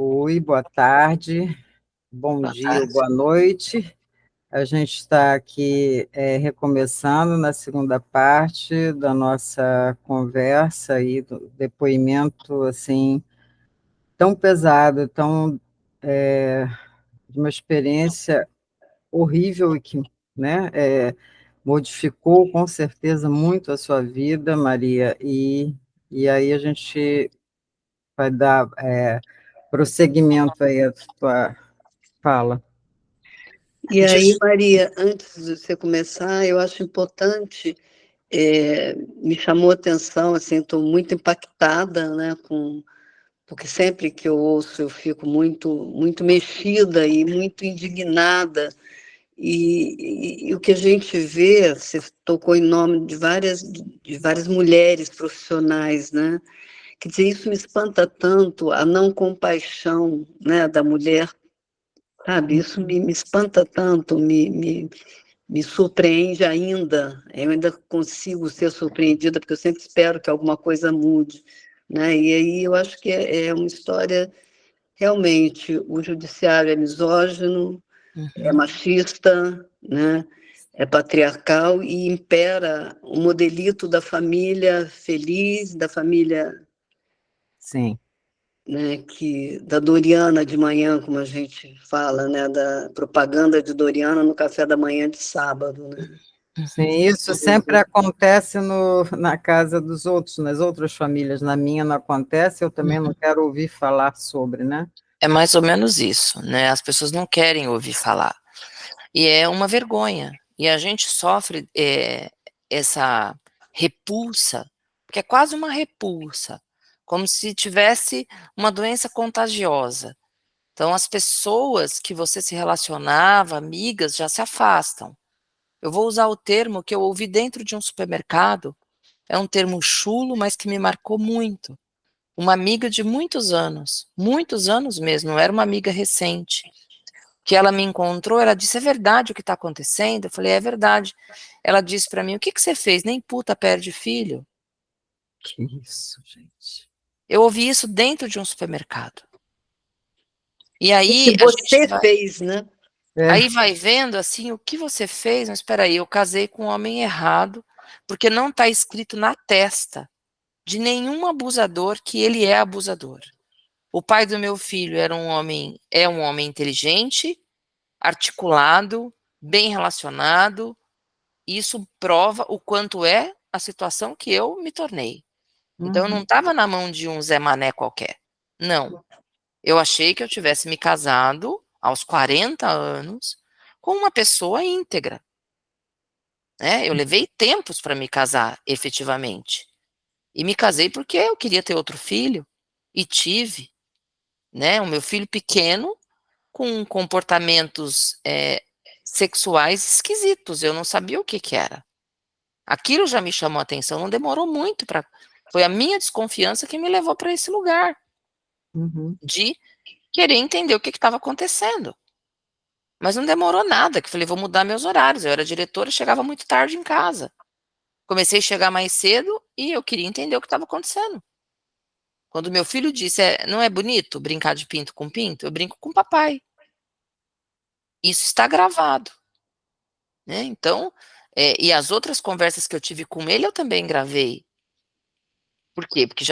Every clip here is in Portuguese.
Oi, boa tarde, bom Boa dia ou tarde. boa noite. A gente está aqui recomeçando na segunda parte da nossa conversa e do depoimento assim tão pesado, tão de uma experiência horrível e que, né, modificou com certeza muito a sua vida, Maria. E aí a gente vai dar prosseguimento aí à tua fala. E aí, Maria, antes de você começar, eu acho importante, me chamou a atenção, assim, estou muito impactada, né, porque sempre que eu ouço eu fico muito mexida e muito indignada. E o que a gente vê, você tocou em nome de várias mulheres profissionais, né? Quer dizer, isso me espanta tanto, a não compaixão, né, da mulher. Sabe, isso me espanta tanto, me surpreende ainda. Eu ainda consigo ser surpreendida, porque eu sempre espero que alguma coisa mude, né? E aí eu acho que é uma história, realmente, o judiciário é misógino, é machista, né? É patriarcal e impera o modelito da família feliz, da família, Sim. né, da Doriana de manhã, como a gente fala, né, da propaganda de Doriana no café da manhã de sábado, né? Sim, isso sempre acontece na casa dos outros, nas outras famílias. Na minha não acontece, eu também não quero ouvir falar sobre, né? É mais ou menos isso, né? As pessoas não querem ouvir falar. E é uma vergonha. E a gente sofre essa repulsa, porque é quase uma repulsa, como se tivesse uma doença contagiosa. Então, as pessoas que você se relacionava, amigas, já se afastam. Eu vou usar o termo que eu ouvi dentro de um supermercado, é um termo chulo, mas que me marcou muito. Uma amiga de muitos anos mesmo, não era uma amiga recente, que ela me encontrou, ela disse, é verdade o que está acontecendo? Eu falei, é verdade. Ela disse para mim, o que você fez? Nem puta perde filho. Que isso, gente. Eu ouvi isso dentro de um supermercado. E O que aí a gente você fez, né? aí vai vendo assim, o que você fez? Mas espera aí, eu casei com um homem errado, porque não está escrito na testa de nenhum abusador que ele é abusador. O pai do meu filho é um homem inteligente, articulado, bem relacionado. Isso prova o quanto é a situação que eu me tornei. Então, eu não estava na mão de um Zé Mané qualquer. Não. Eu achei que eu tivesse me casado aos 40 anos com uma pessoa íntegra. Né? Eu levei tempos para me casar, efetivamente. E me casei porque eu queria ter outro filho. E tive. Né? O meu filho pequeno, com comportamentos sexuais esquisitos. Eu não sabia o que era. Aquilo já me chamou a atenção, não demorou muito para. Foi a minha desconfiança que me levou para esse lugar de querer entender o que estava acontecendo. Mas não demorou nada, que eu falei, vou mudar meus horários. Eu era diretora e chegava muito tarde em casa. Comecei a chegar mais cedo e eu queria entender o que estava acontecendo. Quando meu filho disse, não é bonito brincar de pinto com pinto? Eu brinco com papai. Isso está gravado. Né? Então, e as outras conversas que eu tive com ele, eu também gravei. Por quê? Porque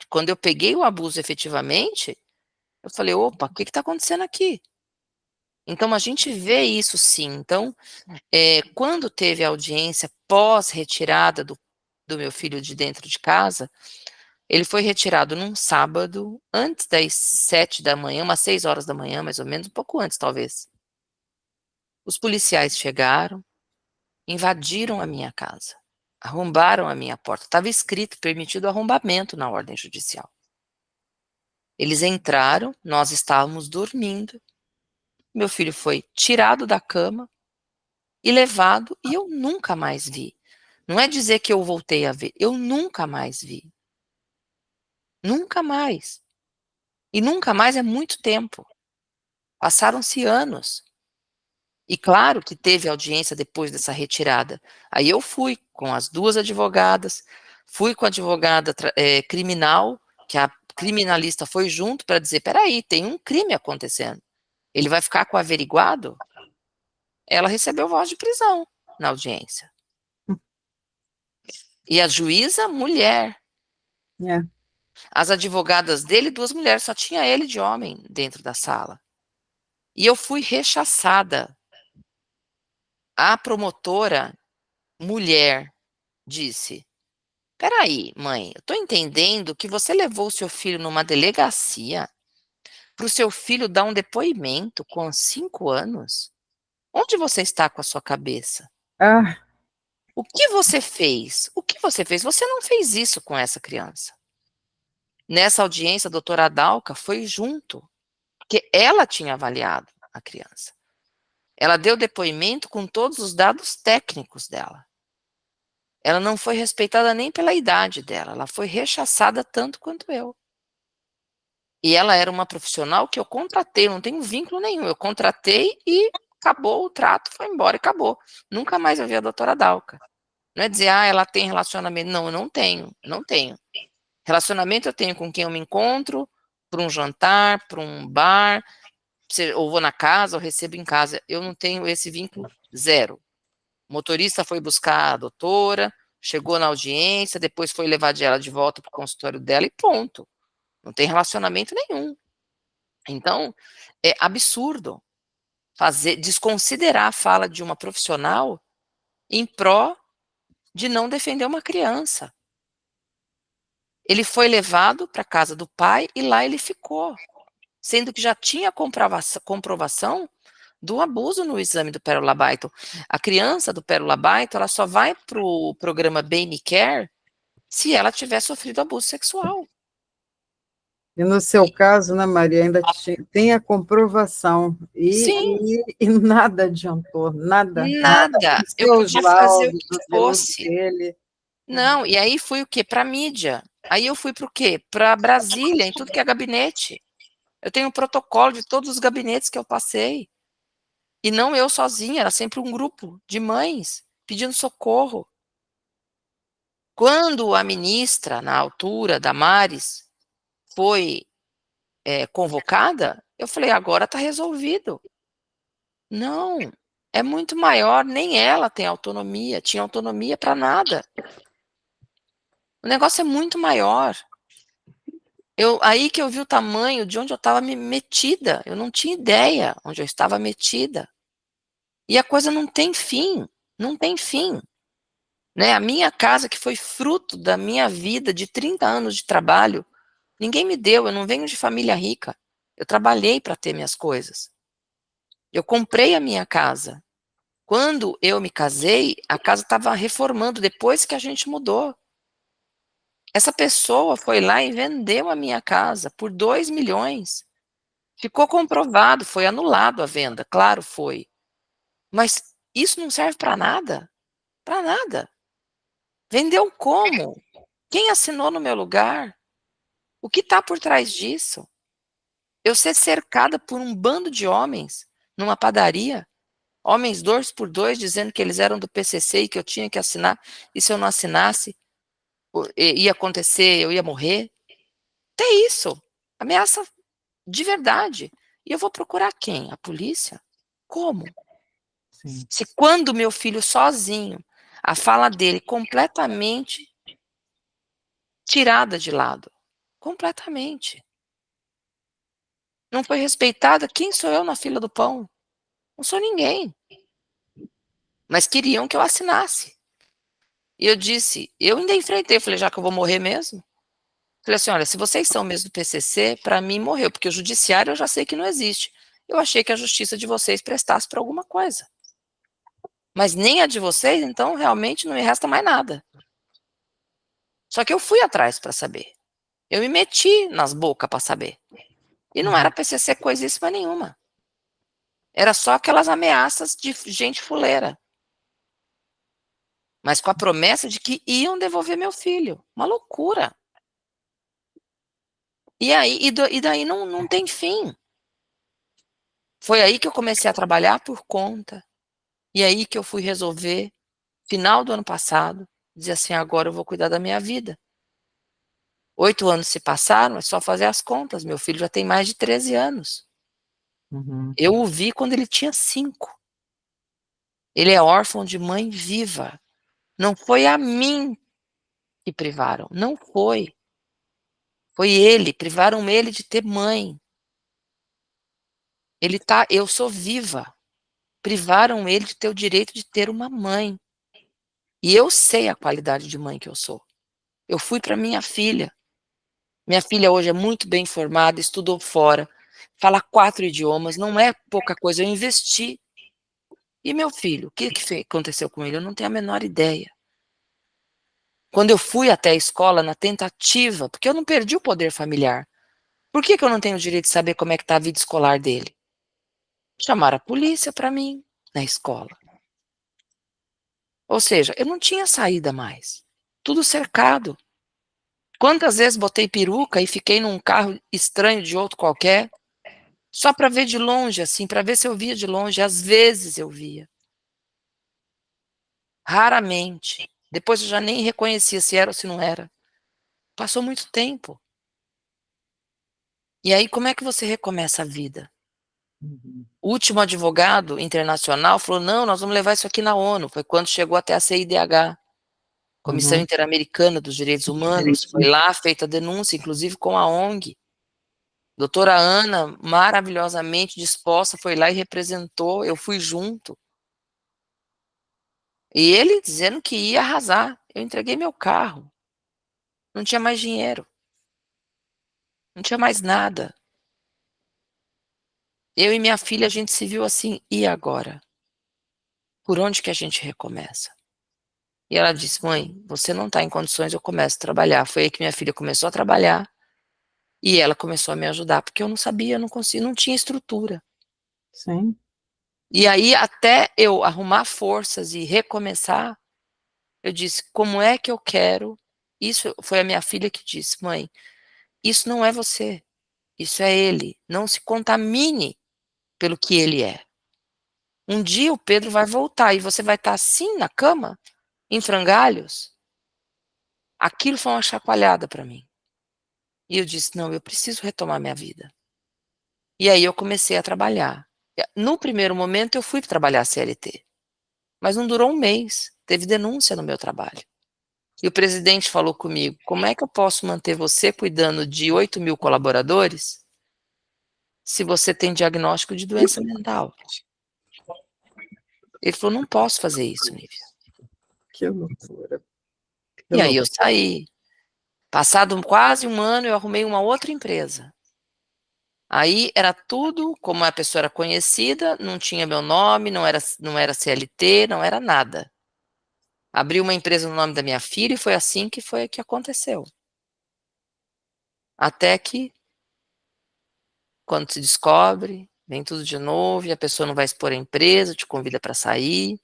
quando eu peguei o abuso efetivamente, eu falei, opa, o que está acontecendo aqui? Então, a gente vê isso sim. Então, quando teve a audiência pós-retirada do meu filho de dentro de casa, ele foi retirado num sábado, antes das 7 da manhã, umas 6 horas da manhã, mais ou menos, um pouco antes, talvez. Os policiais chegaram, invadiram a minha casa, arrombaram a minha porta. Estava escrito, permitido arrombamento na ordem judicial. Eles entraram, nós estávamos dormindo, meu filho foi tirado da cama e levado, e eu nunca mais vi. Não é dizer que eu voltei a ver, eu nunca mais vi. Nunca mais. E nunca mais é muito tempo. Passaram-se anos. E claro que teve audiência depois dessa retirada. Aí eu fui com as duas advogadas, fui com a advogada criminal, criminalista foi junto para dizer, peraí, tem um crime acontecendo. Ele vai ficar com o averiguado? Ela recebeu voz de prisão na audiência. E a juíza, mulher. É. As advogadas dele, 2 mulheres, só tinha ele de homem dentro da sala. E eu fui rechaçada. A promotora, mulher, disse, peraí, mãe, eu estou entendendo que você levou o seu filho numa delegacia para o seu filho dar um depoimento com 5 anos? Onde você está com a sua cabeça? Ah, O que você fez? O que você fez? Você não fez isso com essa criança. Nessa audiência, a doutora Adalca foi junto, porque ela tinha avaliado a criança. Ela deu depoimento com todos os dados técnicos dela. Ela não foi respeitada nem pela idade dela, ela foi rechaçada tanto quanto eu. E ela era uma profissional que eu contratei, não tenho vínculo nenhum, eu contratei e acabou o trato, foi embora e acabou. Nunca mais eu vi a doutora Dalca. Não é dizer, ela tem relacionamento. Não, eu não tenho, não tenho. Relacionamento eu tenho com quem eu me encontro, para um jantar, para um bar, ou vou na casa, ou recebo em casa. Eu não tenho esse vínculo, zero. O motorista foi buscar a doutora, chegou na audiência, depois foi levar ela de volta para o consultório dela e ponto. Não tem relacionamento nenhum. Então, é absurdo desconsiderar a fala de uma profissional em pró de não defender uma criança. Ele foi levado para a casa do pai e lá ele ficou, sendo que já tinha comprovação do abuso no exame do Pérola Byton. A criança do Pérola Byton, ela só vai para o programa Baby Care se ela tiver sofrido abuso sexual. e no seu caso, né, Maria, ainda tem a comprovação, e nada adiantou, nada. Nada. Os Eu seus podia fazer o laudos, que o fosse. dele. Não, e aí fui o quê? Para a mídia. Aí eu fui para o quê? Para Brasília, em tudo que é gabinete. Eu tenho um protocolo de todos os gabinetes que eu passei. E não eu sozinha, era sempre um grupo de mães pedindo socorro. Quando a ministra, na altura, Damares, foi convocada, eu falei, agora está resolvido. Não, é muito maior, nem ela tem autonomia, tinha autonomia para nada. O negócio é muito maior. Aí que eu vi o tamanho de onde eu estava metida. Eu não tinha ideia onde eu estava metida. E a coisa não tem fim, não tem fim. Né? A minha casa, que foi fruto da minha vida de 30 anos de trabalho, ninguém me deu, eu não venho de família rica. Eu trabalhei para ter minhas coisas. Eu comprei a minha casa. Quando eu me casei, a casa estava reformando depois que a gente mudou. Essa pessoa foi lá e vendeu a minha casa por 2 milhões. Ficou comprovado, foi anulado a venda, claro, foi. Mas isso não serve para nada. Para nada. Vendeu como? Quem assinou no meu lugar? O que está por trás disso? Eu ser cercada por um bando de homens numa padaria, homens 2 por 2, dizendo que eles eram do PCC e que eu tinha que assinar, e se eu não assinasse, ia acontecer, eu ia morrer. Até isso. Ameaça de verdade. E eu vou procurar quem? A polícia? Como? Sim. Se quando meu filho sozinho, a fala dele completamente tirada de lado. Completamente. Não foi respeitada, quem sou eu na fila do pão? Não sou ninguém. Mas queriam que eu assinasse. E eu disse, eu ainda enfrentei, falei, já que eu vou morrer mesmo? Falei assim, olha, se vocês são mesmo do PCC, para mim morreu, porque o judiciário eu já sei que não existe. Eu achei que a justiça de vocês prestasse para alguma coisa. Mas nem a de vocês, então realmente não me resta mais nada. Só que eu fui atrás para saber. Eu me meti nas bocas para saber. E não era PCC coisíssima nenhuma. Era só aquelas ameaças de gente fuleira. Mas com a promessa de que iam devolver meu filho. Uma loucura. E daí não tem fim. Foi aí que eu comecei a trabalhar por conta. E aí que eu fui resolver, final do ano passado, dizer assim, agora eu vou cuidar da minha vida. 8 anos se passaram, é só fazer as contas, meu filho já tem mais de 13 anos. Eu o vi quando ele tinha 5. Ele é órfão de mãe viva. Não foi a mim que privaram, não foi. Foi ele, privaram ele de ter mãe. Eu sou viva. Privaram ele de ter o direito de ter uma mãe. E eu sei a qualidade de mãe que eu sou. Eu fui para minha filha. Minha filha hoje é muito bem formada, estudou fora, fala 4 idiomas, não é pouca coisa, eu investi. E meu filho, o que aconteceu com ele? Eu não tenho a menor ideia. Quando eu fui até a escola na tentativa, porque eu não perdi o poder familiar, por que eu não tenho o direito de saber como é que está a vida escolar dele? Chamaram a polícia para mim na escola. Ou seja, eu não tinha saída mais. Tudo cercado. Quantas vezes botei peruca e fiquei num carro estranho de outro qualquer, só para ver de longe, assim, para ver se eu via de longe. Às vezes eu via. Raramente. Depois eu já nem reconhecia se era ou se não era. Passou muito tempo. E aí, como é que você recomeça a vida? O último advogado internacional falou: não, nós vamos levar isso aqui na ONU. Foi quando chegou até a CIDH, Comissão Interamericana dos Direitos Humanos. Foi lá feita a denúncia, inclusive com a ONG. Doutora Ana, maravilhosamente disposta, foi lá e representou. Eu fui junto. E ele dizendo que ia arrasar. Eu entreguei meu carro. Não tinha mais dinheiro. Não tinha mais nada. Eu e minha filha, a gente se viu assim, e agora? Por onde que a gente recomeça? E ela disse: mãe, você não está em condições, eu começo a trabalhar. Foi aí que minha filha começou a trabalhar e ela começou a me ajudar, porque eu não sabia, eu não conseguia, não tinha estrutura. Sim. E aí, até eu arrumar forças e recomeçar, eu disse: como é que eu quero? Isso foi a minha filha que disse: mãe, isso não é você, isso é ele. Não se contamine pelo que ele é. Um dia o Pedro vai voltar e você vai estar assim na cama, em frangalhos. Aquilo foi uma chacoalhada para mim. E eu disse: não, eu preciso retomar minha vida. E aí eu comecei a trabalhar. No primeiro momento eu fui trabalhar CLT, mas não durou um mês. Teve denúncia no meu trabalho. E o presidente falou comigo: como é que eu posso manter você cuidando de 8.000 colaboradores se você tem diagnóstico de doença mental? Ele falou: não posso fazer isso, Nívia. Que loucura. E aí eu saí. Passado quase um ano, eu arrumei uma outra empresa. Aí era tudo, como a pessoa era conhecida, não tinha meu nome, não era CLT, não era nada. Abri uma empresa no nome da minha filha e foi assim que aconteceu. Até que, quando se descobre, vem tudo de novo e a pessoa não vai expor a empresa, te convida para sair.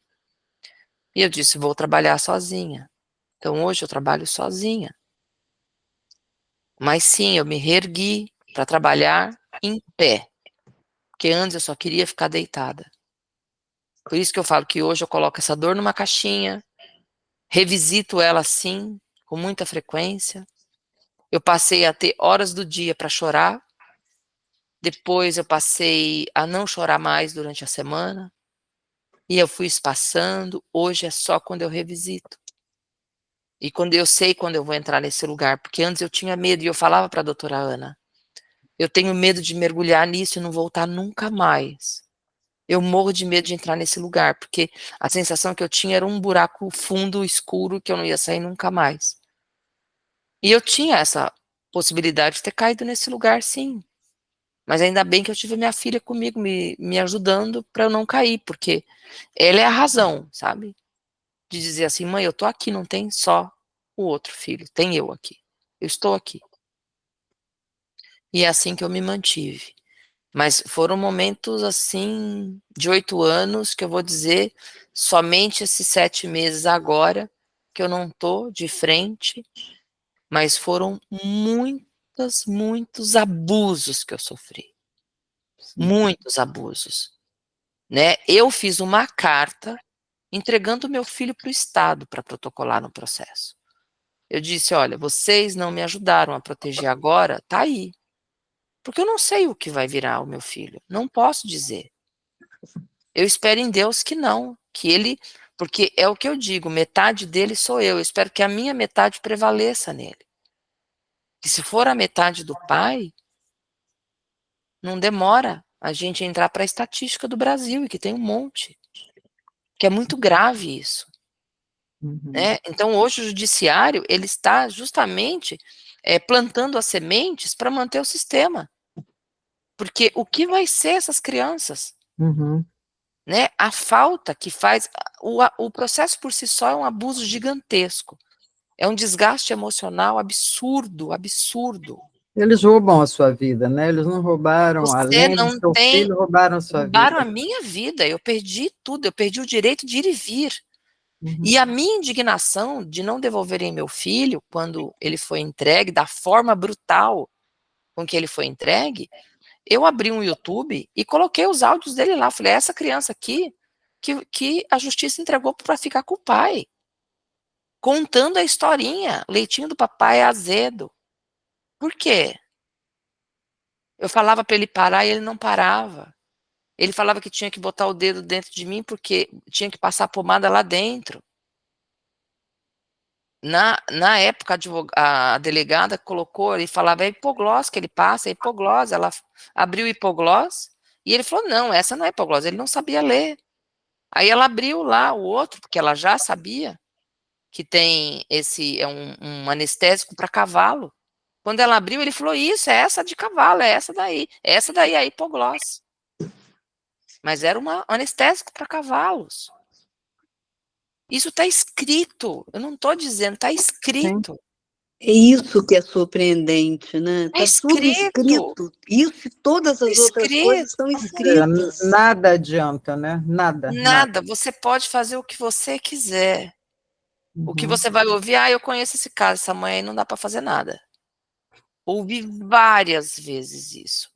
E eu disse: vou trabalhar sozinha. Então hoje eu trabalho sozinha. Mas sim, eu me reergui para trabalhar em pé. Porque antes eu só queria ficar deitada. Por isso que eu falo que hoje eu coloco essa dor numa caixinha, revisito ela assim, com muita frequência. Eu passei a ter horas do dia para chorar. Depois eu passei a não chorar mais durante a semana. E eu fui espaçando. Hoje é só quando eu revisito. E quando eu sei quando eu vou entrar nesse lugar. Porque antes eu tinha medo e eu falava para a doutora Ana: eu tenho medo de mergulhar nisso e não voltar nunca mais. Eu morro de medo de entrar nesse lugar, porque a sensação que eu tinha era um buraco fundo, escuro, que eu não ia sair nunca mais. E eu tinha essa possibilidade de ter caído nesse lugar, sim. Mas ainda bem que eu tive minha filha comigo, me ajudando para eu não cair, porque ela é a razão, sabe? De dizer assim: mãe, eu tô aqui, não tem só o outro filho, tem eu aqui. Eu estou aqui. E é assim que eu me mantive. Mas foram momentos, assim, de 8 anos, que eu vou dizer, somente esses 7 meses agora, que eu não tô de frente, mas foram muitos abusos que eu sofri. Muitos abusos, né. Eu fiz uma carta entregando meu filho para o Estado para protocolar no processo. Eu disse: olha, vocês não me ajudaram a proteger agora, tá aí. Porque eu não sei o que vai virar o meu filho. Não posso dizer. Eu espero em Deus que não, que ele, porque é o que eu digo, metade dele sou eu. Eu espero que a minha metade prevaleça nele. Que se for a metade do pai, não demora a gente entrar para a estatística do Brasil, e que tem um monte. Que é muito grave isso. Né? Então, hoje o judiciário ele está justamente plantando as sementes para manter o sistema. Porque o que vai ser essas crianças? Né? A falta que faz. O processo por si só é um abuso gigantesco. É um desgaste emocional absurdo, absurdo. Eles roubam a sua vida, né? Eles não roubaram, Você além do não seu tem. filho, roubaram a sua Roubaram vida. a minha vida, eu perdi tudo, eu perdi o direito de ir e vir. E a minha indignação de não devolverem meu filho quando ele foi entregue, da forma brutal com que ele foi entregue, eu abri um YouTube e coloquei os áudios dele lá. Falei, essa criança aqui que a justiça entregou para ficar com o pai. Contando a historinha, o leitinho do papai é azedo. Por quê? Eu falava para ele parar e ele não parava. Ele falava que tinha que botar o dedo dentro de mim porque tinha que passar pomada lá dentro. Na época, a delegada colocou, ele falava, é hipoglós que ele passa, é hipoglós. Ela abriu o hipoglós e ele falou, não, essa não é hipoglós, ele não sabia ler. Aí ela abriu lá o outro, porque ela já sabia que tem um anestésico para cavalo. Quando ela abriu, ele falou, isso, é essa de cavalo, é essa daí. Essa daí é hipoglós. Mas era um anestésico para cavalos. Isso está escrito, eu não estou dizendo, está escrito. É isso que é surpreendente, né? É Está tudo escrito. escrito. Isso e todas as outras coisas estão escritas. Nada adianta, né? Nada. Nada. Você pode fazer o que você quiser. O que você vai ouvir, eu conheço esse caso, essa mãe aí não dá para fazer nada. Ouvi várias vezes isso.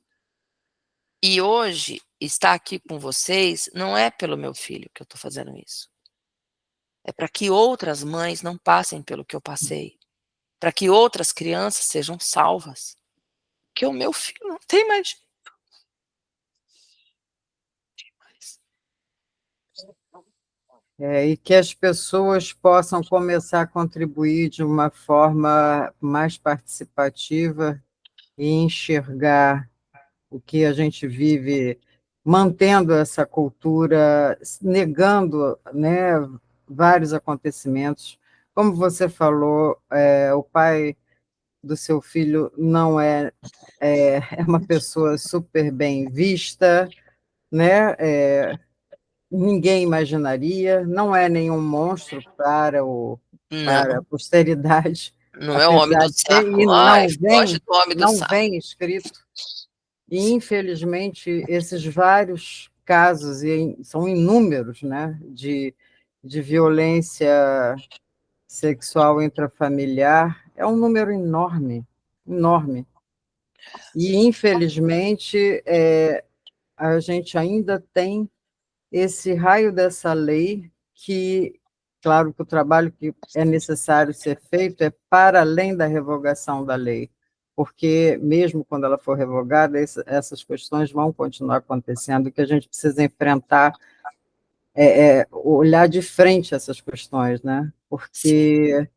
E hoje, estar aqui com vocês não é pelo meu filho que eu estou fazendo isso. É para que outras mães não passem pelo que eu passei. Para que outras crianças sejam salvas. Porque o meu filho não tem mais jeito. E que as pessoas possam começar a contribuir de uma forma mais participativa e enxergar o que a gente vive, mantendo essa cultura, negando, né, vários acontecimentos. Como você falou, o pai do seu filho não é uma pessoa super bem vista, né? Ninguém imaginaria, não é nenhum monstro para a Não, posteridade, não é o homem apesar do de ser, e saco. Ai, foge do homem do não saco. vem escrito. E, infelizmente, esses vários casos, e são inúmeros, né, de violência sexual intrafamiliar, é um número enorme, enorme. E, infelizmente, a gente ainda tem esse raio dessa lei que, claro que o trabalho que é necessário ser feito é para além da revogação da lei, porque mesmo quando ela for revogada, essas questões vão continuar acontecendo, que a gente precisa enfrentar, olhar de frente essas questões, né? Porque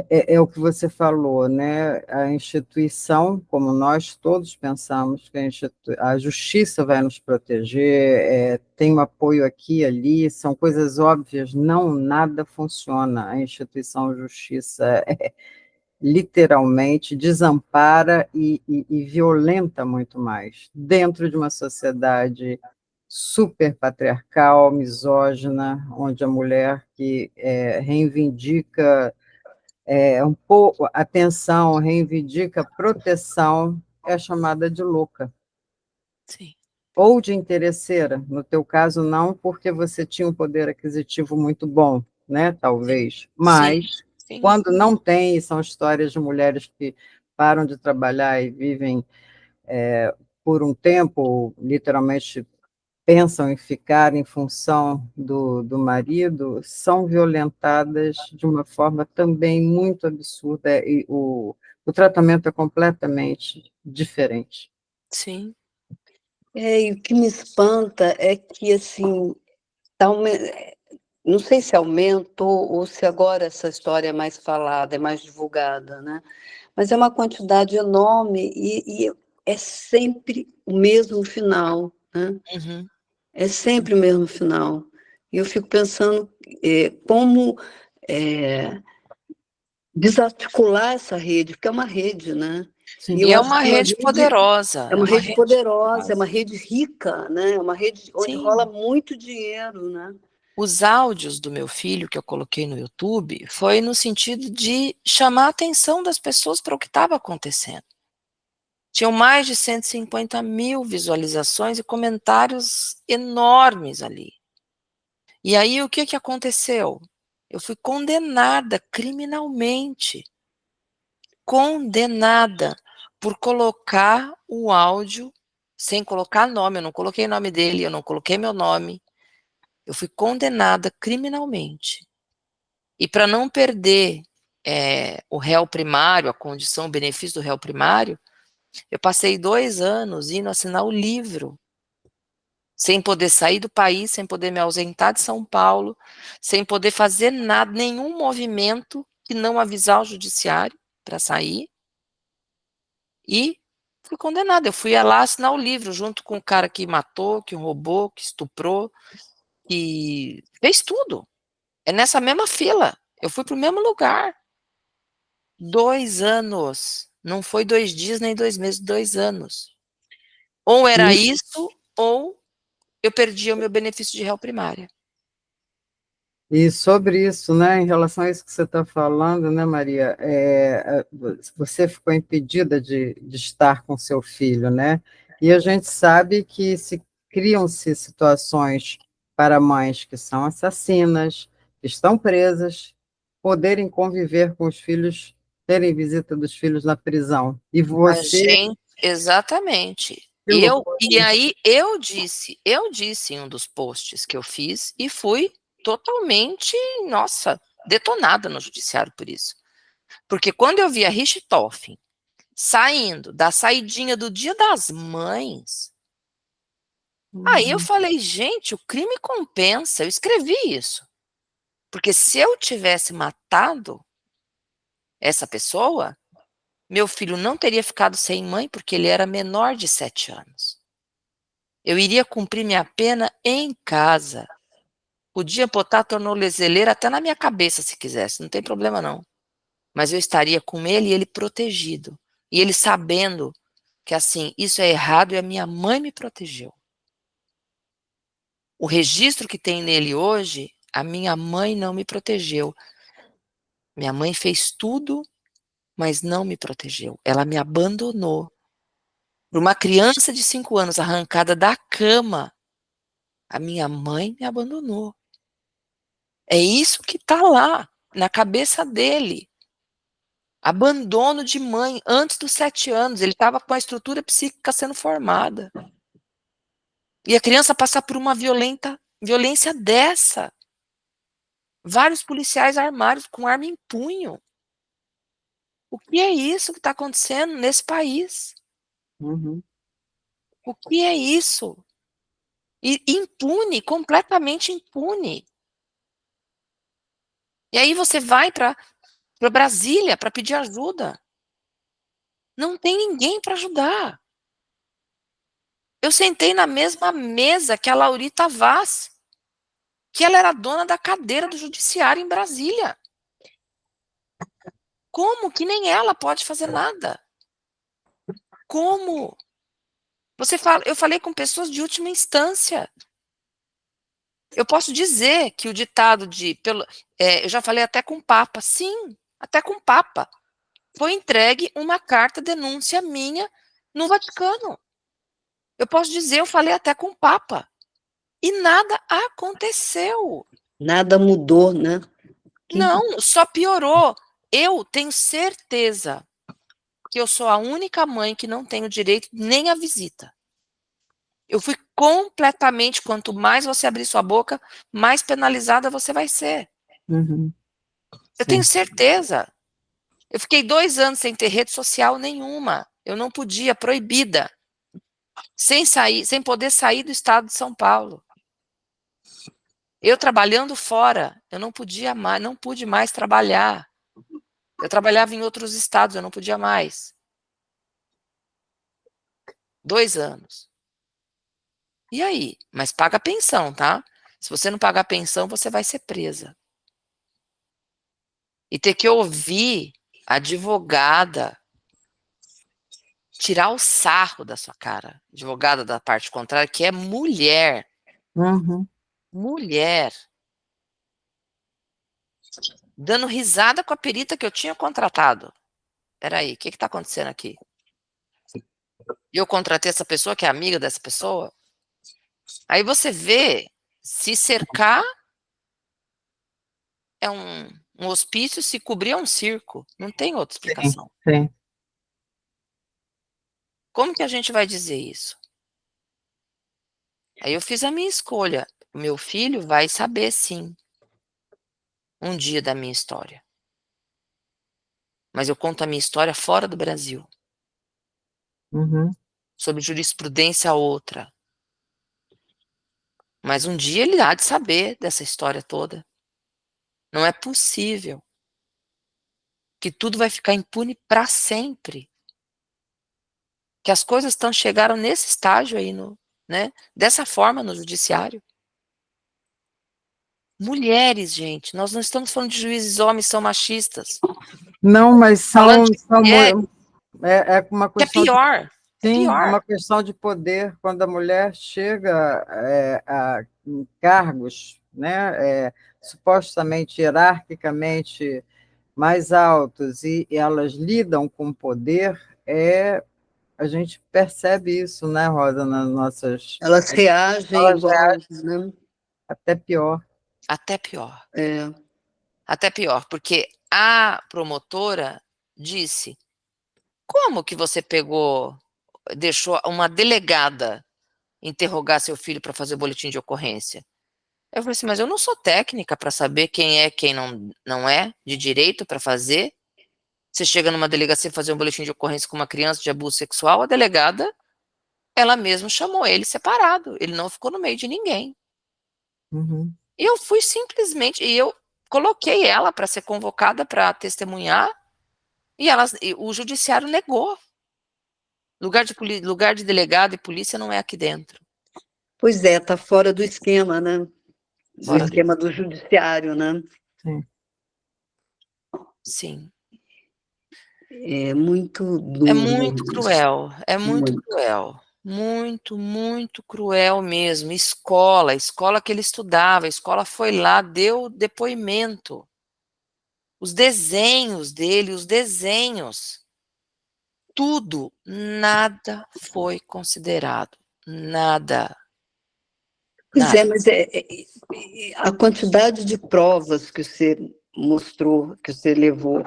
é o que você falou, né? A instituição, como nós todos pensamos que a justiça vai nos proteger, tem um apoio aqui e ali, são coisas óbvias, não, nada funciona. A instituição justiça literalmente desampara e violenta muito mais, dentro de uma sociedade super patriarcal, misógina, onde a mulher que reivindica um pouco atenção, reivindica proteção, é chamada de louca. Sim. Ou de interesseira, no teu caso não, porque você tinha um poder aquisitivo muito bom, né, talvez, mas Sim. quando não tem, são histórias de mulheres que param de trabalhar e vivem por um tempo, literalmente pensam em ficar em função do marido são violentadas de uma forma também muito absurda, e o tratamento é completamente diferente. Sim. E o que me espanta é que, assim, tá não sei se aumentou ou se agora essa história é mais falada, é mais divulgada, né? Mas é uma quantidade enorme e é sempre o mesmo final, né? Uhum. É sempre o mesmo final. E eu fico pensando como desarticular essa rede, porque é uma rede, né? Sim. E eu E é acho uma que é uma rede rede, poderosa, é é uma uma rede rede poderosa, é uma poderosa. rede rica, né? É uma rede onde rola Sim. muito dinheiro, né? Os áudios do meu filho que eu coloquei no YouTube foi no sentido de chamar a atenção das pessoas para o que estava acontecendo. Tinham mais de 150 mil visualizações e comentários enormes ali. E aí, o que que aconteceu? Eu fui condenada criminalmente, condenada por colocar o áudio sem colocar nome. Eu não coloquei o nome dele, eu não coloquei meu nome. Eu fui condenada criminalmente. E para não perder o réu primário, a condição, o benefício do réu primário, eu passei 2 anos indo assinar o livro, sem poder sair do país, sem poder me ausentar de São Paulo, sem poder fazer nada, nenhum movimento que não avisar o judiciário para sair, e fui condenada. Eu fui lá assinar o livro, junto com o cara que matou, que roubou, que estuprou, que fez tudo. É nessa mesma fila. Eu fui para o mesmo lugar. 2 anos. Não foi 2 dias nem 2 meses, 2 anos. Ou era isso, ou eu perdia o meu benefício de réu primária. E sobre isso, né, em relação a isso que você está falando, né, Maria, você ficou impedida de estar com seu filho, né? E a gente sabe que se criam-se situações para mães que são assassinas, que estão presas, poderem conviver com os filhos, terem visita dos filhos na prisão. E A você, gente exatamente. que loucura. E aí eu disse em um dos posts que eu fiz e fui totalmente, nossa, detonada no judiciário por isso. Porque quando eu vi a Richthofen saindo da saidinha do Dia das Mães, aí eu falei, gente, o crime compensa. Eu escrevi isso. Porque se eu tivesse matado essa pessoa, meu filho não teria ficado sem mãe porque ele era menor de 7 anos. Eu iria cumprir minha pena em casa. Podia botar a tornozeleira até na minha cabeça se quisesse, não tem problema não. Mas eu estaria com ele e ele protegido. E ele sabendo que assim, isso é errado e a minha mãe me protegeu. O registro que tem nele hoje, a minha mãe não me protegeu. Minha mãe fez tudo, mas não me protegeu. Ela me abandonou. Para uma criança de 5 anos arrancada da cama, a minha mãe me abandonou. É isso que está lá, na cabeça dele. Abandono de mãe antes dos 7 anos. Ele estava com a estrutura psíquica sendo formada. E a criança passar por uma violência dessa. Vários policiais armados com arma em punho. O que é isso que está acontecendo nesse país? Uhum. O que é isso? E impune, completamente impune. E aí você vai para Brasília para pedir ajuda. Não tem ninguém para ajudar. Eu sentei na mesma mesa que a Laurita Vaz, que ela era dona da cadeira do judiciário em Brasília. Como que nem ela pode fazer nada? Como? Eu falei com pessoas de última instância. Eu posso dizer que o ditado eu já falei até com o Papa. Sim, até com o Papa. Foi entregue uma carta denúncia minha no Vaticano. Eu posso dizer, eu falei até com o Papa. E nada aconteceu. Nada mudou, né? Não, só piorou. Eu tenho certeza que eu sou a única mãe que não tenho direito nem à visita. Eu fui completamente, quanto mais você abrir sua boca, mais penalizada você vai ser. Uhum. Eu Sim. tenho certeza. Eu fiquei 2 anos sem ter rede social nenhuma. Eu não podia, proibida. Sem poder sair do estado de São Paulo. Eu trabalhando fora, eu não podia mais, não pude mais trabalhar. Eu trabalhava em outros estados, eu não podia mais. 2 anos. E aí? Mas paga pensão, tá? Se você não pagar pensão, você vai ser presa. E ter que ouvir a advogada tirar o sarro da sua cara. Advogada da parte contrária, que é mulher. Uhum. Mulher. Dando risada com a perita que eu tinha contratado. Peraí, o que está acontecendo aqui? E eu contratei essa pessoa, que é amiga dessa pessoa. Aí você vê, se cercar é um hospício, se cobrir é um circo. Não tem outra Sim, explicação. sim. Como que a gente vai dizer isso? Aí eu fiz a minha escolha. O meu filho vai saber, sim, um dia da minha história. Mas eu conto a minha história fora do Brasil. Uhum. Sobre jurisprudência outra. Mas um dia ele há de saber dessa história toda. Não é possível que tudo vai ficar impune para sempre. Que as coisas chegaram nesse estágio aí, né? Dessa forma no judiciário. Mulheres, gente, nós não estamos falando de juízes homens são machistas. Não, mas Falando de são mulheres, é uma que é questão de, pior. É sim, é pior. uma questão de poder. Quando a mulher chega em cargos, né, supostamente hierarquicamente mais altos e elas lidam com poder, a gente percebe isso, né, Rosa, nas nossas, Elas reagem elas igual, reagem né? até pior. Até pior. É. Até pior, porque a promotora disse: como que você deixou uma delegada interrogar seu filho para fazer o boletim de ocorrência? Eu falei assim, mas eu não sou técnica para saber quem é, quem não é, de direito para fazer. Você chega numa delegacia fazer um boletim de ocorrência com uma criança de abuso sexual, a delegada, ela mesma chamou ele separado, ele não ficou no meio de ninguém. Uhum. E eu fui simplesmente, e eu coloquei ela para ser convocada para testemunhar, e o judiciário negou. Lugar de delegado e polícia não é aqui dentro. Pois é, está fora do esquema, né? Do Fora do... esquema do judiciário, né? Sim. Sim. É muito É duro muito isso. cruel, é muito Muito. cruel. Muito, muito cruel mesmo. Escola que ele estudava, a escola foi lá, deu depoimento. Os desenhos dele, os desenhos, tudo, nada foi considerado. Nada, Pois é, nada. mas a quantidade de provas que você mostrou, que você levou,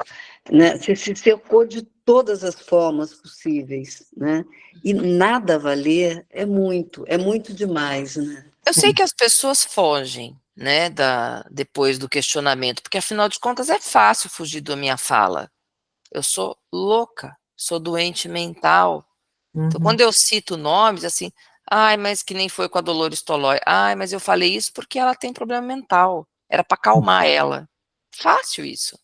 né? Você se cercou de todas as formas possíveis, né? E nada valer é muito demais, né? Eu sei Sim. que as pessoas fogem, né, depois do questionamento, porque afinal de contas é fácil fugir da minha fala. Eu sou louca, sou doente mental. Então, Uhum. quando eu cito nomes, assim, ai, mas que nem foi com a Dolores Tolói. Ai, mas eu falei isso porque ela tem problema mental. Era para acalmar ela. Fácil isso.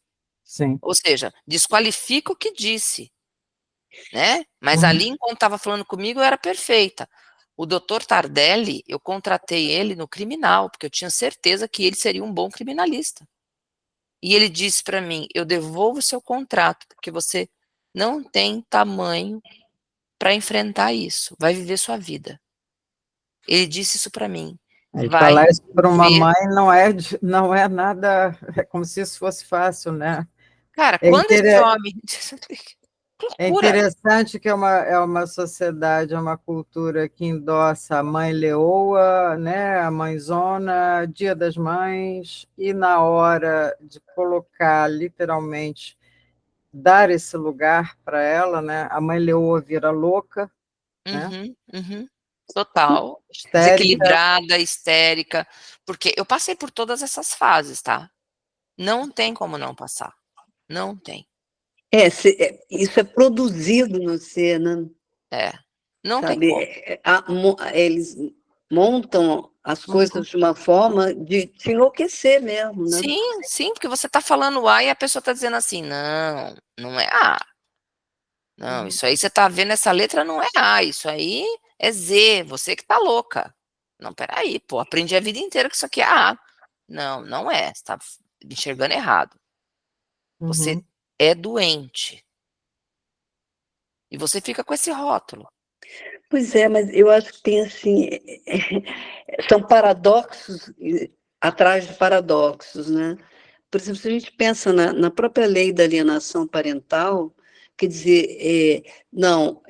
Sim. Ou seja, desqualifica o que disse, né? Mas Uhum. ali, enquanto estava falando comigo, eu era perfeita. O doutor Tardelli, eu contratei ele no criminal, porque eu tinha certeza que ele seria um bom criminalista. E ele disse para mim: eu devolvo o seu contrato, porque você não tem tamanho para enfrentar isso. Vai viver sua vida. Ele disse isso para mim. E Vai falar isso para uma viver. mãe não é nada, é como se isso fosse fácil, né? Cara, É, quando esse homem. Que é loucura! interessante que é uma sociedade, é uma cultura que endossa a mãe leoa, né, a mãezona, Dia das Mães, e na hora de colocar, literalmente, dar esse lugar para ela, né, a mãe leoa vira louca, né? Uhum, uhum. Total. Histérica. Desequilibrada, histérica. Porque eu passei por todas essas fases, tá? Não tem como não passar. Não tem. Isso é produzido no ser, né? Não tem Sabe? como. Eles montam as coisas de uma forma de te enlouquecer mesmo, né? Sim, sim, porque você tá falando A e a pessoa tá dizendo assim, não, não é A. Não, isso aí você tá vendo, essa letra não é A, isso aí é Z, você que tá louca. Não, peraí, pô, aprendi a vida inteira que isso aqui é A. Não, não é, você tá enxergando errado. Você é doente. E você fica com esse rótulo. Pois é, mas eu acho que tem assim, são paradoxos atrás de paradoxos, né? Por exemplo, se a gente pensa na própria lei da alienação parental, quer dizer, não,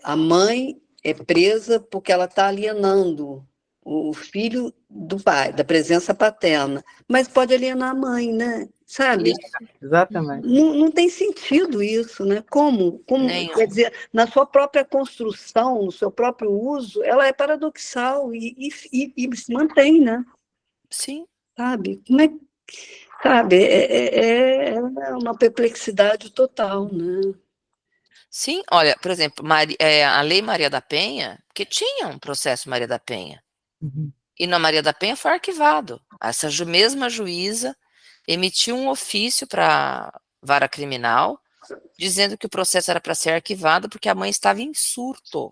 a mãe é presa porque ela está alienando o filho do pai, da presença paterna, mas pode alienar a mãe, né? Sabe? Exatamente. Não tem sentido isso, né? Como? Nenhum. Quer dizer, na sua própria construção, no seu próprio uso, ela é paradoxal e se mantém, né? Sim. Sabe? Como é, sabe? É uma perplexidade total, né? Sim, olha, por exemplo, a Lei Maria da Penha, que tinha um processo Maria da Penha, e na Maria da Penha foi arquivado. Essa mesma juíza emitiu um ofício para a vara criminal, dizendo que o processo era para ser arquivado porque a mãe estava em surto.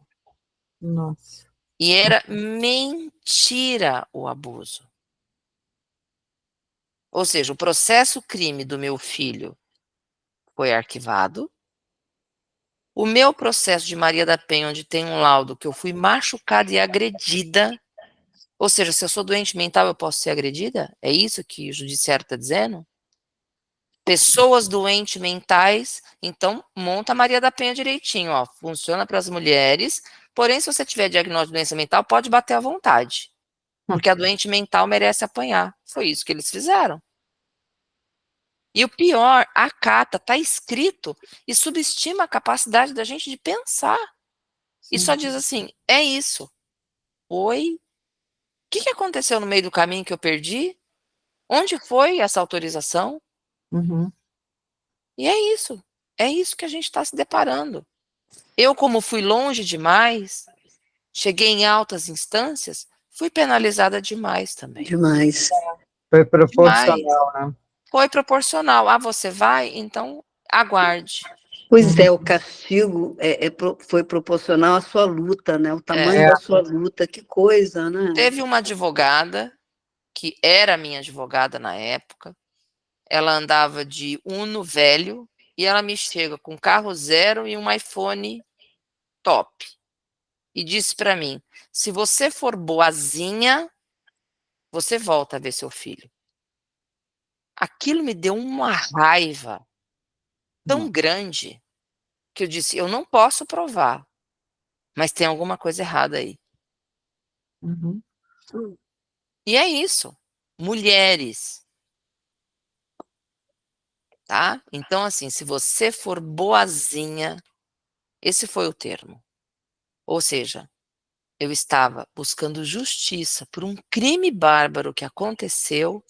Nossa. E era mentira o abuso. Ou seja, o processo crime do meu filho foi arquivado. O meu processo de Maria da Penha, onde tem um laudo que eu fui machucada e agredida, ou seja, se eu sou doente mental, eu posso ser agredida? É isso que o judiciário está dizendo? Pessoas doentes mentais, então monta a Maria da Penha direitinho, ó, funciona para as mulheres, porém, se você tiver diagnóstico de doença mental, pode bater à vontade, porque a doente mental merece apanhar. Foi isso que eles fizeram. E o pior, acata, está escrito e subestima a capacidade da gente de pensar. E só diz assim, é isso. Oi? O que aconteceu no meio do caminho que eu perdi? Onde foi essa autorização? E é isso que a gente está se deparando. Eu, como fui longe demais, cheguei em altas instâncias, fui penalizada demais também. Demais. Foi Demais. proporcional, né? Foi proporcional. Ah, você vai? Então aguarde. Pois é, o castigo foi proporcional à sua luta, né? O tamanho da sua luta, que coisa, né? Teve uma advogada, que era minha advogada na época, ela andava de Uno velho, e ela me chega com carro zero e um iPhone top. E disse para mim, se você for boazinha, você volta a ver seu filho. Aquilo me deu uma raiva tão grande, que eu disse, eu não posso provar, mas tem alguma coisa errada aí. E é isso. Mulheres. Tá? Então, assim, se você for boazinha, esse foi o termo. Ou seja, eu estava buscando justiça por um crime bárbaro que aconteceu,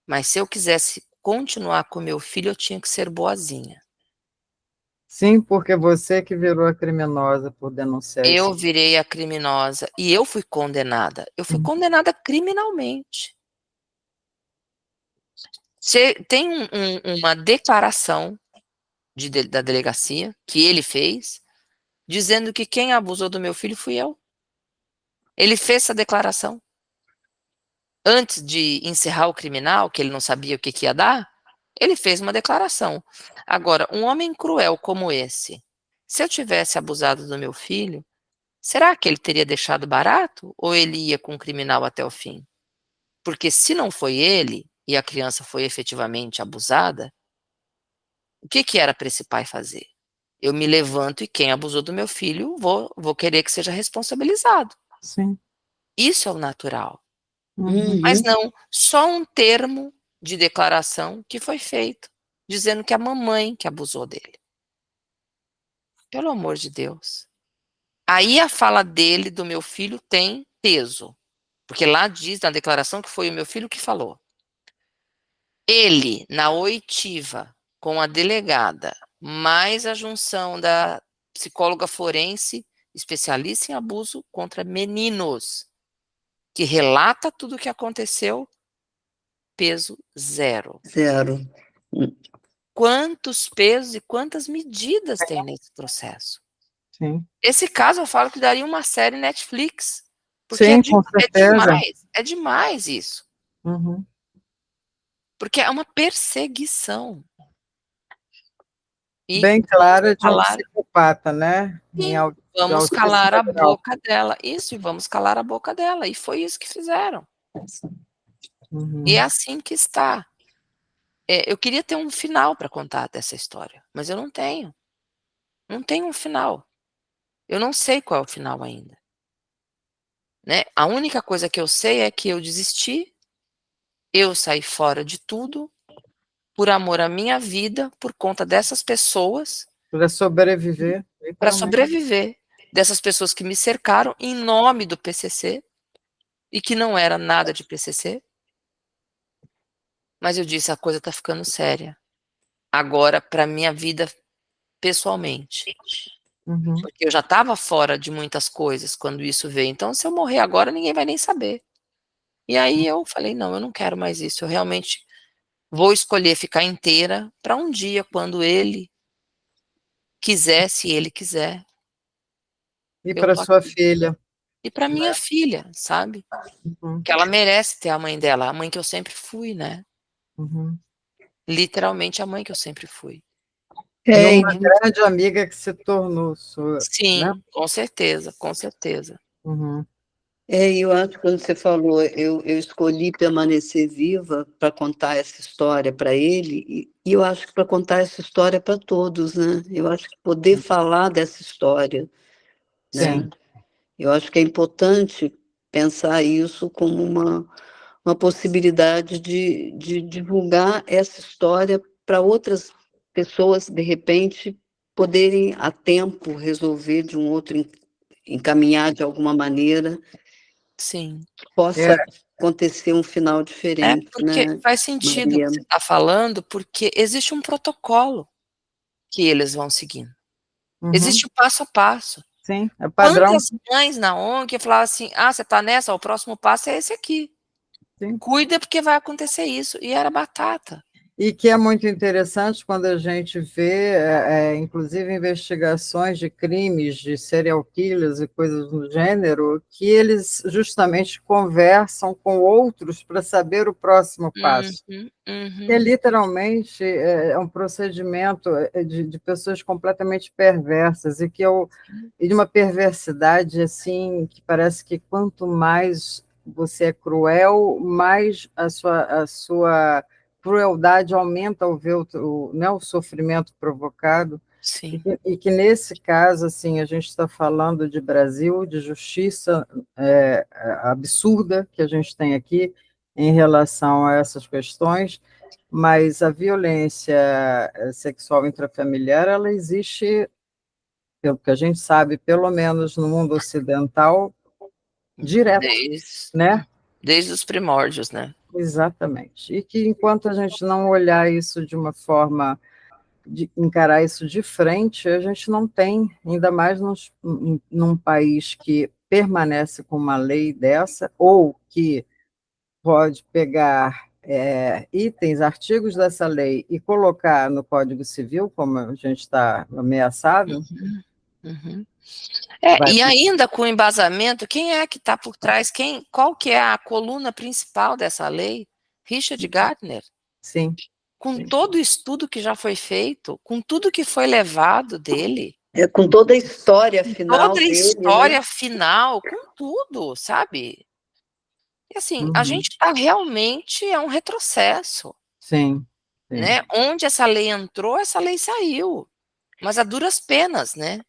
mas se eu quisesse continuar com meu filho, eu tinha que ser boazinha. Sim, porque você que virou a criminosa por denunciar Eu isso. virei a criminosa e eu fui condenada. Eu fui condenada criminalmente. Tem uma declaração da delegacia que ele fez, dizendo que quem abusou do meu filho fui eu. Ele fez essa declaração. Antes de encerrar o criminal, que ele não sabia o que ia dar, ele fez uma declaração. Agora, um homem cruel como esse, se eu tivesse abusado do meu filho, será que ele teria deixado barato ou ele ia com o criminal até o fim? Porque se não foi ele e a criança foi efetivamente abusada, o que era para esse pai fazer? Eu me levanto e quem abusou do meu filho, vou querer que seja responsabilizado. Sim. Isso é o natural. Uhum. Mas não, só um termo de declaração que foi feito, dizendo que a mamãe que abusou dele. Pelo amor de Deus. Aí a fala dele, do meu filho, tem peso. Porque lá diz, na declaração, que foi o meu filho que falou. Ele, na oitiva, com a delegada, mais a junção da psicóloga forense, especialista em abuso contra meninos, que relata tudo o que aconteceu, peso 0. 0. Quantos pesos e quantas medidas tem nesse processo? Sim. Esse caso eu falo que daria uma série Netflix, porque Sim, com certeza. é demais isso. Uhum. Porque é uma perseguição. E Bem clara de um calar, psicopata, né? sim, De vamos altíssimo calar a grau. boca dela. Isso, e vamos calar a boca dela. E foi isso que fizeram. Uhum. E é assim que está. Eu queria ter um final para contar dessa história, mas eu não tenho. Não tenho um final. Eu não sei qual é o final ainda. Né? A única coisa que eu sei é que eu desisti, eu saí fora de tudo, por amor à minha vida, por conta dessas pessoas, Para sobreviver, para literalmente. sobreviver. Dessas pessoas que me cercaram em nome do PCC, e que não era nada de PCC. Mas eu disse, a coisa está ficando séria. Agora, para minha vida pessoalmente. Uhum. Porque eu já estava fora de muitas coisas quando isso veio. Então, se eu morrer agora, ninguém vai nem saber. E aí eu falei, não, eu não quero mais isso. Eu realmente vou escolher ficar inteira para um dia, quando ele quiser, se ele quiser. E Eu para tô sua aqui. filha? E para minha filha, sabe? Uhum. Que ela merece ter a mãe dela, a mãe que eu sempre fui, né? Uhum. Literalmente a mãe que eu sempre fui. E É, uma grande amiga que se tornou sua, né? Sim, com certeza, com certeza. Uhum. eu acho que quando você falou, eu escolhi permanecer viva para contar essa história para ele, e eu acho que para contar essa história para todos, né? Eu acho que poder falar dessa história, né? Sim. Eu acho que é importante pensar isso como uma possibilidade de divulgar essa história para outras pessoas, de repente, poderem a tempo resolver de um outro, encaminhar de alguma maneira, Sim. É. possa acontecer um final diferente, Porque né, faz sentido o que Maria? você está falando, porque existe um protocolo que eles vão seguindo. Uhum. Existe o passo a passo. Sim, é padrão. Quantas mães na ONG falavam assim: "Ah, você está nessa? O próximo passo é esse aqui. Sim. Cuida porque vai acontecer isso", e era batata. E que é muito interessante quando a gente vê, inclusive, investigações de crimes de serial killers e coisas do gênero, que eles justamente conversam com outros para saber o próximo passo. Uhum, É uhum. literalmente um procedimento de pessoas completamente perversas e de uma perversidade assim que parece que quanto mais você é cruel, mais a sua crueldade aumenta ao ver né, o sofrimento provocado. Sim. E que nesse caso assim a gente está falando de Brasil, de justiça absurda que a gente tem aqui em relação a essas questões, mas a violência sexual intrafamiliar, ela existe, pelo que a gente sabe, pelo menos no mundo ocidental, direto, Desde né? desde os primórdios, né. Exatamente. E que enquanto a gente não olhar isso de uma forma, de encarar isso de frente, a gente não tem, ainda mais num país que permanece com uma lei dessa, ou que pode pegar itens, artigos dessa lei e colocar no Código Civil, como a gente está ameaçado, Uhum, uhum. vai. E ainda com embasamento, quem é que está por trás, qual que é a coluna principal dessa lei? Richard Gardner. Sim, Com sim. todo o estudo que já foi feito, com tudo que foi levado dele, Com toda a história com final toda a dele, né? história final, com tudo, sabe? E assim, a Uhum. gente está realmente é um retrocesso, Sim, sim. né? Onde essa lei entrou, essa lei saiu, mas a duras penas, né?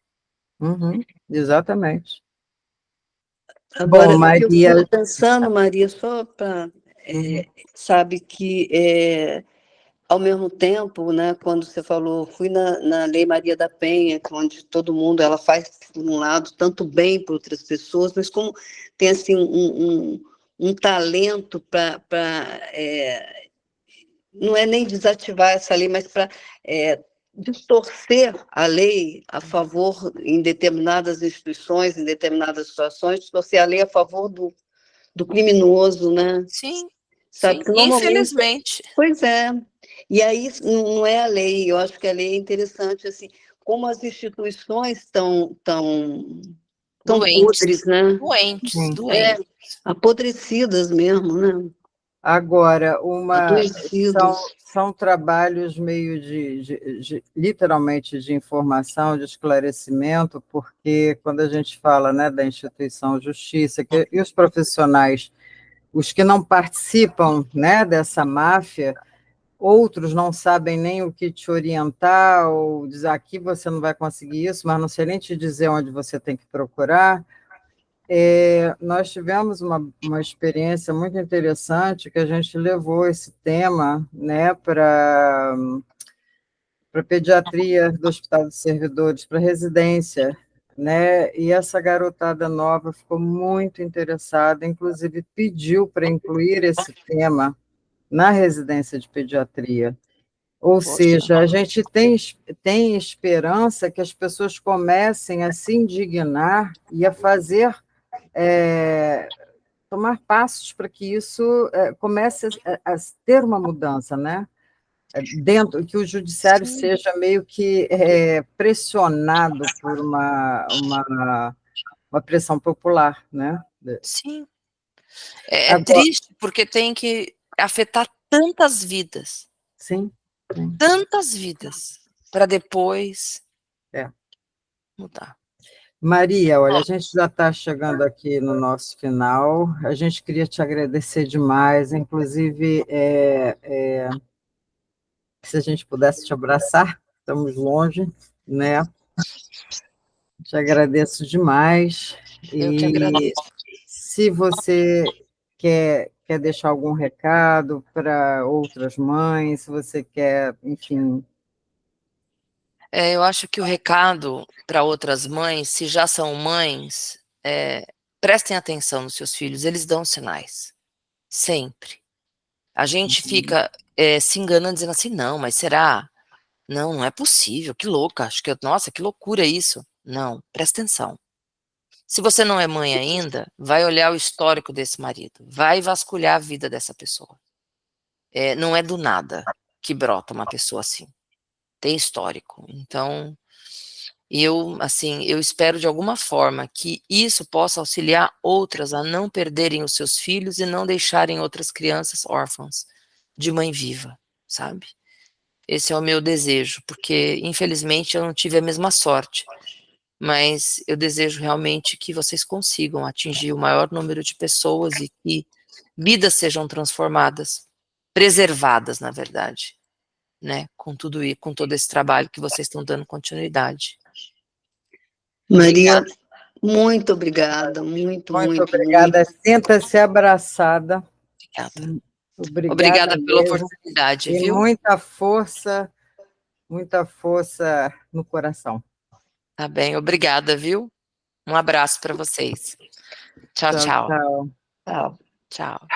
Uhum. Exatamente. Bom, Agora, o que eu Maria. fico pensando, Maria, só para, Uhum. sabe que ao mesmo tempo, né, quando você falou, fui na Lei Maria da Penha, onde todo mundo, ela faz, por um lado, tanto bem para outras pessoas, mas como tem, assim, um talento para não é nem desativar essa lei, mas para distorcer a lei a favor, em determinadas instituições, em determinadas situações, distorcer a lei a favor do criminoso, né? Sim, Sabe, sim, que normalmente... infelizmente. Pois é. E aí não é a lei, eu acho que a lei é interessante, assim, como as instituições estão tão podres, Doentes, né? doentes, Sim. doentes. Apodrecidas mesmo, né? Agora, Adoecidas. são trabalhos meio literalmente de informação, de esclarecimento, porque quando a gente fala, né, da instituição justiça, e os profissionais, os que não participam, né, dessa máfia, outros não sabem nem o que te orientar, ou dizer, aqui você não vai conseguir isso, mas não sei nem te dizer onde você tem que procurar. Nós tivemos uma experiência muito interessante que a gente levou esse tema, né, para a pediatria do Hospital dos Servidores, para residência, né, e essa garotada nova ficou muito interessada, inclusive pediu para incluir esse tema na residência de pediatria. Ou Poxa, seja, a gente tem esperança que as pessoas comecem a se indignar e a fazer tomar passos para que isso comece a ter uma mudança, né? Dentro, que o judiciário sim, seja meio que pressionado por uma pressão popular, né? sim. É Agora, triste porque tem que afetar sim, sim, tantas vidas, para depois é. mudar. Maria, olha, a gente já está chegando aqui no nosso final. A gente queria te agradecer demais, inclusive, se a gente pudesse te abraçar, estamos longe, né? Te agradeço demais. Eu que E agradeço. se você quer deixar algum recado para outras mães, se você quer, enfim. Eu acho que o recado para outras mães, se já são mães, prestem atenção nos seus filhos, eles dão sinais, sempre. A gente fica se enganando dizendo assim, não, mas será? Não, não é possível, que louca, acho que, nossa, que loucura isso. Não, presta atenção. Se você não é mãe ainda, vai olhar o histórico desse marido, vai vasculhar a vida dessa pessoa. Não é do nada que brota uma pessoa assim, tem histórico. Então, eu espero de alguma forma que isso possa auxiliar outras a não perderem os seus filhos e não deixarem outras crianças órfãs de mãe viva, sabe? Esse é o meu desejo, porque infelizmente eu não tive a mesma sorte, mas eu desejo realmente que vocês consigam atingir o maior número de pessoas e que vidas sejam transformadas, preservadas, na verdade, né? Com tudo e com todo esse trabalho que vocês estão dando continuidade. Maria, Obrigada. muito obrigada, muito, Muito muito, muito. obrigada. Sinta-se abraçada. Obrigada. Obrigada Obrigada pela mesmo. oportunidade, E viu? muita força no coração. Tá bem, obrigada, viu? Um abraço para vocês. Tchau, Tchau, tchau. tchau. Tchau. Tchau.